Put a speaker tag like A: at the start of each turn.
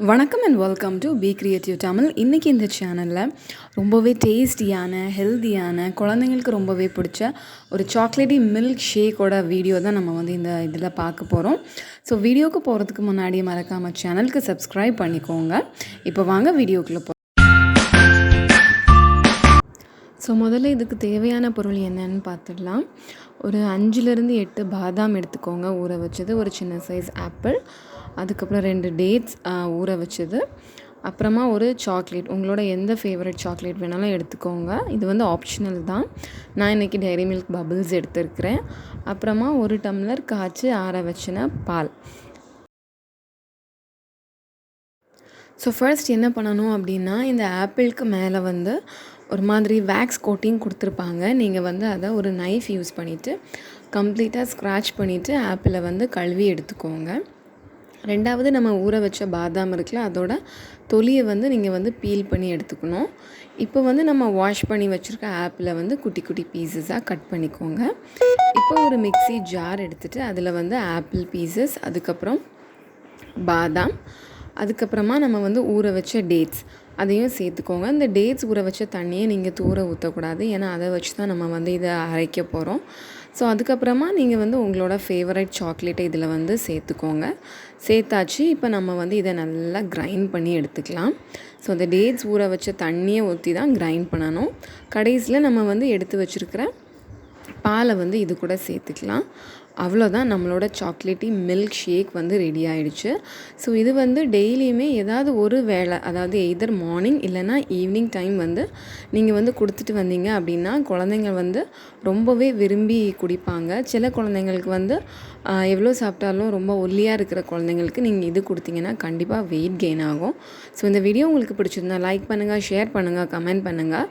A: வணக்கம் and welcome to be creative Tamil. இன்றைக்கி இந்த சேனலில் ரொம்பவே டேஸ்டியான ஹெல்த்தியான குழந்தைங்களுக்கு ரொம்பவே பிடிச்ச ஒரு சாக்லேட்டி மில்க் ஷேக்கோட வீடியோ தான் நம்ம இந்த இதில் பார்க்க போகிறோம். ஸோ வீடியோவுக்கு போகிறதுக்கு முன்னாடி மறக்காமல் சேனலுக்கு சப்ஸ்கிரைப் பண்ணிக்கோங்க. இப்போ வாங்க வீடியோக்குள்ளே போ. ஸோ முதல்ல இதுக்கு தேவையான பொருள் என்னன்னு பார்த்துடலாம். ஒரு 5-8 பாதாம் எடுத்துக்கோங்க ஊற வச்சது, ஒரு சின்ன சைஸ் ஆப்பிள், அதுக்கப்புறம் 2 டேட்ஸ் ஊற வச்சது, அப்புறமா ஒரு சாக்லேட், உங்களோட எந்த ஃபேவரட் சாக்லேட் வேணாலும் எடுத்துக்கோங்க. இது ஆப்ஷனல் தான். நான் இன்றைக்கி டைரி மில்க் பபிள்ஸ் எடுத்துருக்கிறேன். அப்புறமா ஒரு டம்ளர் காய்ச்சி ஆற வச்சின பால். ஸோ ஃபர்ஸ்ட் என்ன பண்ணணும் அப்படின்னா, இந்த ஆப்பிளுக்கு மேலே ஒரு மாதிரி வேக்ஸ் கோட்டிங் கொடுத்துருப்பாங்க. நீங்கள் அதை ஒரு நைஃப் யூஸ் பண்ணிவிட்டு கம்ப்ளீட்டாக ஸ்க்ராட்ச் பண்ணிவிட்டு ஆப்பிளை கழுவி எடுத்துக்கோங்க. ரெண்டாவது, நம்ம ஊற வச்ச பாதாம் இருக்குல்ல, அதோட தொலியை நீங்கள் பீல் பண்ணி எடுத்துக்கணும். இப்போ நம்ம வாஷ் பண்ணி வச்சுருக்க ஆப்பிளை குட்டி குட்டி பீசஸாக கட் பண்ணிக்கோங்க. இப்போ ஒரு மிக்ஸி ஜார் எடுத்துகிட்டு அதில் ஆப்பிள் பீசஸ், அதுக்கப்புறம் பாதாம், அதுக்கப்புறமா நம்ம ஊற வச்ச டேட்ஸ் அதையும் சேர்த்துக்கோங்க. இந்த டேட்ஸ் ஊற வச்ச தண்ணியை நீங்கள் தூர ஊற்றக்கூடாது, ஏன்னா அதை வச்சு தான் நம்ம இதை அரைக்க போகிறோம். ஸோ அதுக்கப்புறமா நீங்கள் உங்களோட ஃபேவரட் சாக்லேட்டை இதில் சேர்த்துக்கோங்க. சேர்த்தாச்சு. இப்போ நம்ம இதை நல்லா கிரைண்ட் பண்ணி எடுத்துக்கலாம். ஸோ அந்த டேட்ஸ் ஊற வச்ச தண்ணியை ஊற்றி தான் கிரைண்ட் பண்ணணும். கடைசியில் நம்ம எடுத்து வச்சுருக்கிற பாலை இது கூட சேர்த்துக்கலாம். அவ்வளோதான், நம்மளோட சாக்லேட்டி மில்க் ஷேக் ரெடி ஆகிடுச்சு. ஸோ இது டெய்லியுமே ஏதாவது ஒரு வேளை, அதாவது எய்தர் மார்னிங் இல்லைனா ஈவினிங் டைம் நீங்கள் கொடுத்துட்டு வந்தீங்க அப்படின்னா குழந்தைங்க ரொம்பவே விரும்பி குடிப்பாங்க. சில குழந்தைங்களுக்கு எவ்வளோ சாப்பிட்டாலும் ரொம்ப ஒல்லியாக இருக்கிற குழந்தைங்களுக்கு நீங்கள் இது கொடுத்தீங்கன்னா கண்டிப்பாக வெயிட் கெயின் ஆகும். ஸோ இந்த வீடியோ உங்களுக்கு பிடிச்சிருந்தா லைக் பண்ணுங்கள், ஷேர் பண்ணுங்கள், கமெண்ட் பண்ணுங்கள்.